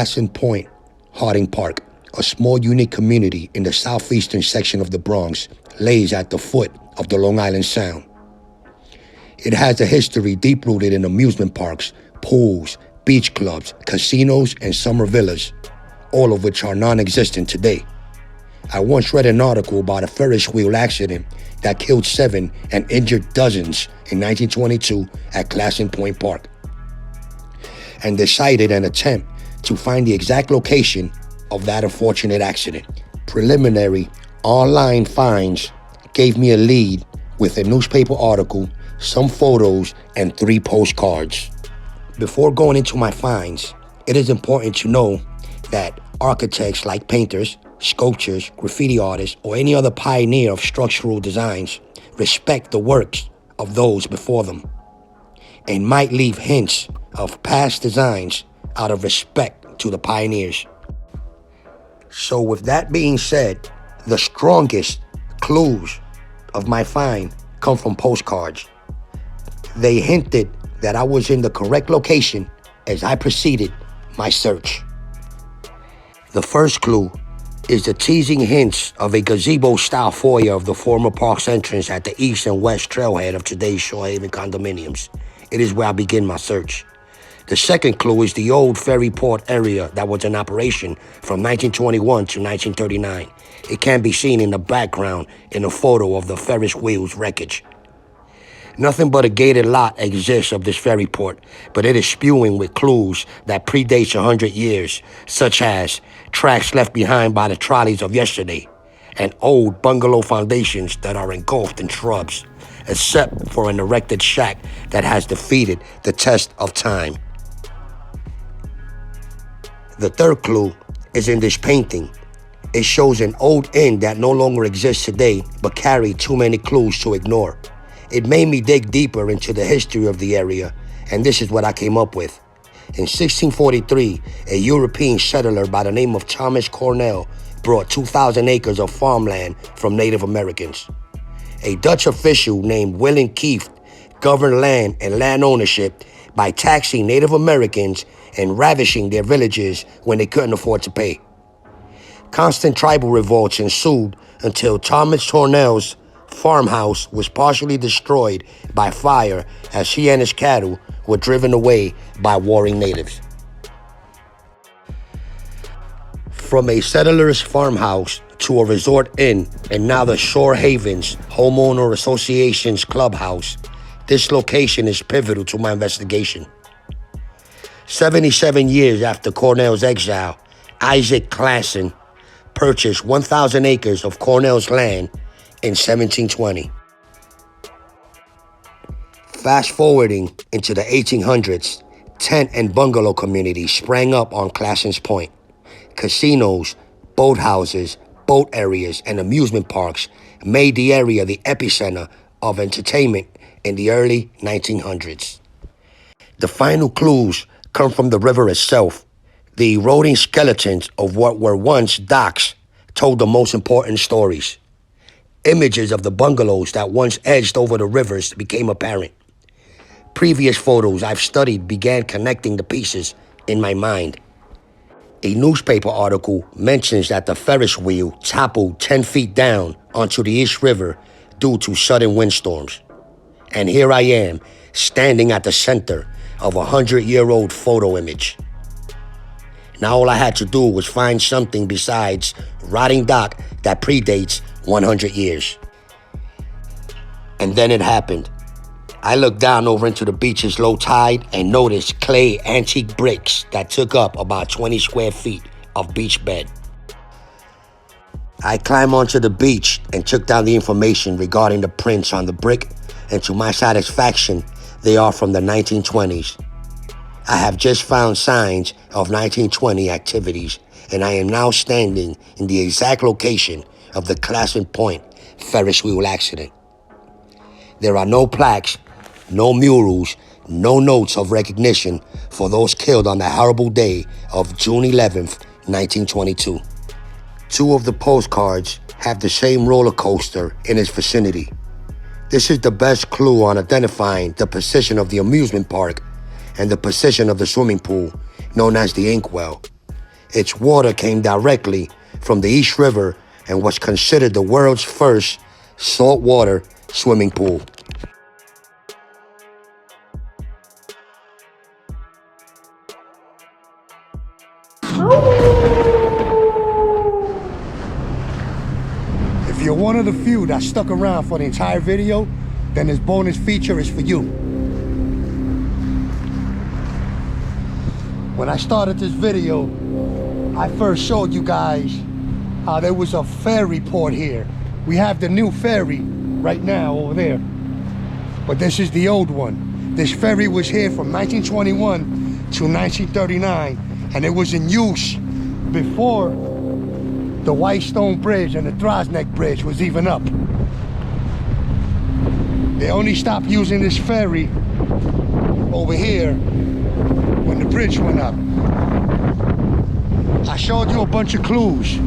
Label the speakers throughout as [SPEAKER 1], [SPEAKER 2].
[SPEAKER 1] Classen Point, Harding Park, a small unique community in the southeastern section of the Bronx, lays at the foot of the Long Island Sound. It has a history deep-rooted in amusement parks, pools, beach clubs, casinos, and summer villas, all of which are non-existent today. I once read an article about a Ferris wheel accident that killed 7 and injured dozens in 1922 at Classen Point Park, and decided an attempt to find the exact location of that unfortunate accident. Preliminary online finds gave me a lead with a newspaper article, some photos, and 3 postcards. Before going into my finds, it is important to know that architects like painters, sculptors, graffiti artists, or any other pioneer of structural designs respect the works of those before them and might leave hints of past designs out of respect to the pioneers. So with that being said, the strongest clues of my find come from postcards. They hinted that I was in the correct location as I proceeded my search. The first clue is the teasing hints of a gazebo-style foyer of the former park's entrance at the east and west trailhead of today's Shore Haven condominiums. It is where I begin my search. The second clue is the old ferry port area that was in operation from 1921 to 1939. It can be seen in the background in a photo of the Ferris wheel's wreckage. Nothing but a gated lot exists of this ferry port, but it is spewing with clues that predates 100 years, such as tracks left behind by the trolleys of yesterday, and old bungalow foundations that are engulfed in shrubs, except for an erected shack that has defeated the test of time. The third clue is in this painting. It shows an old inn that no longer exists today, but carried too many clues to ignore. It made me dig deeper into the history of the area, and this is what I came up with. In 1643, a European settler by the name of Thomas Cornell brought 2,000 acres of farmland from Native Americans. A Dutch official named Willem Kieft governed land and land ownership by taxing Native Americans and ravishing their villages when they couldn't afford to pay. Constant tribal revolts ensued until Thomas Cornell's farmhouse was partially destroyed by fire as he and his cattle were driven away by warring natives. From a settler's farmhouse to a resort inn and now the Shore Haven's Homeowner Association's clubhouse, this location is pivotal to my investigation. 77 years after Cornell's exile, Isaac Classen purchased 1,000 acres of Cornell's land in 1720. Fast forwarding into the 1800s, tent and bungalow communities sprang up on Classen's Point. Casinos, boathouses, boat areas, and amusement parks made the area the epicenter of entertainment in the early 1900s. The final clues come from the river itself. The eroding skeletons of what were once docks told the most important stories. Images of the bungalows that once edged over the rivers became apparent. Previous photos I've studied began connecting the pieces in my mind. A newspaper article mentions that the Ferris wheel toppled 10 feet down onto the East River due to sudden windstorms. And here I am, standing at the center of a 100-year-old photo image. Now all I had to do was find something besides rotting dock that predates 100 years. And then it happened. I looked down over into the beach's low tide and noticed clay antique bricks that took up about 20 square feet of beach bed. I climbed onto the beach and took down the information regarding the prints on the brick, and to my satisfaction, they are from the 1920s. I have just found signs of 1920 activities, and I am now standing in the exact location of the Classen Point Ferris wheel accident. There are no plaques, no murals, no notes of recognition for those killed on the horrible day of June 11th, 1922. 2 of the postcards have the same roller coaster in its vicinity. This is the best clue on identifying the position of the amusement park and the position of the swimming pool, known as the Inkwell. Its water came directly from the East River and was considered the world's first saltwater swimming pool. If you're one of the few that stuck around for the entire video, then this bonus feature is for you. When I started this video, I first showed you guys how there was a ferry port here. We have the new ferry right now over there, but this is the old one. This ferry was here from 1921 to 1939, and it was in use before the White Stone Bridge and the Drosneck Bridge was even up. They only stopped using this ferry over here when the bridge went up. I showed you a bunch of clues.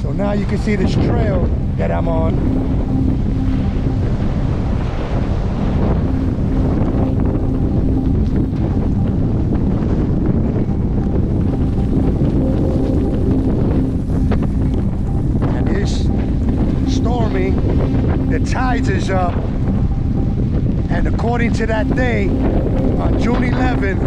[SPEAKER 1] So now you can see this trail that I'm on. And it's stormy, the tides is up, and according to that day, on June 11th,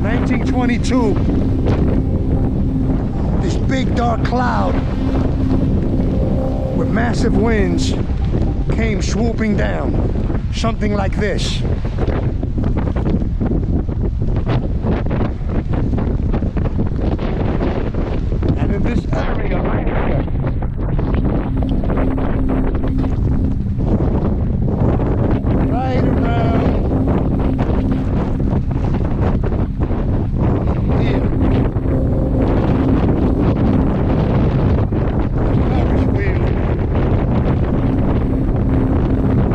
[SPEAKER 1] 1922, this big dark cloud with massive winds came swooping down, something like this. And in this area right here, right around here, Ferris wheel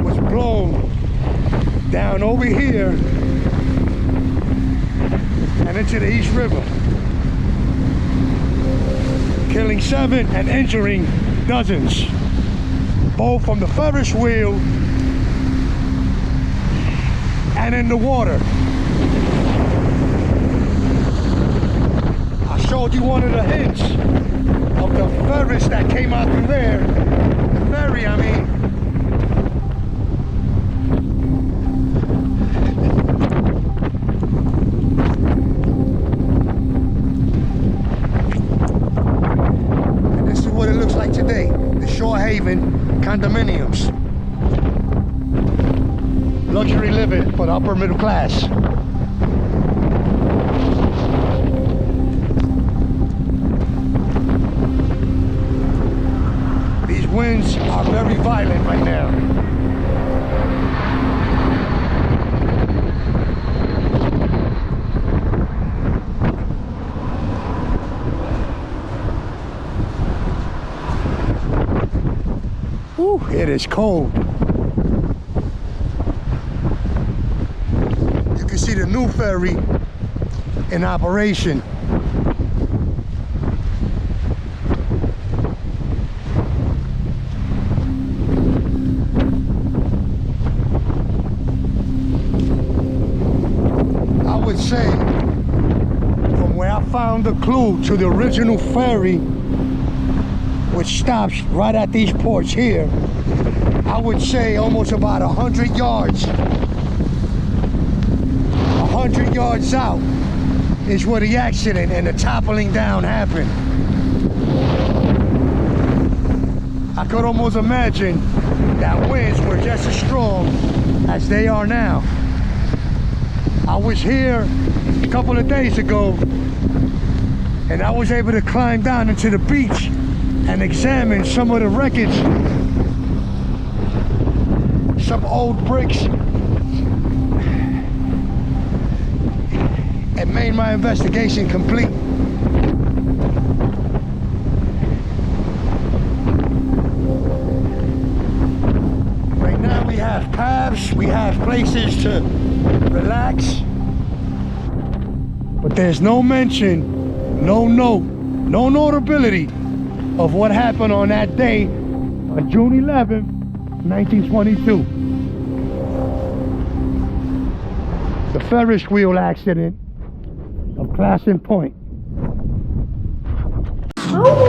[SPEAKER 1] was blown down over here and into the East River, killing 7 and injuring dozens, both from the Ferris wheel and in the water. I showed you one of the hints of the Ferris that came out through there. The ferry, I mean. And this is what it looks like today. The Shore Haven condominiums. Luxury living for the upper middle class. These winds are very violent right now. Whew, it is cold. See the new ferry in operation. I would say, from where I found the clue to the original ferry, which stops right at these ports here, I would say almost about 100 yards. 100 yards out is where the accident and the toppling down happened. I could almost imagine that winds were just as strong as they are now. I was here a couple of days ago and I was able to climb down into the beach and examine some of the wreckage, some old bricks. It made my investigation complete. Right now we have paths, we have places to relax, but there's no mention, no note, no notability of what happened on that day on June 11th, 1922. The Ferris wheel accident of Classen Point.
[SPEAKER 2] How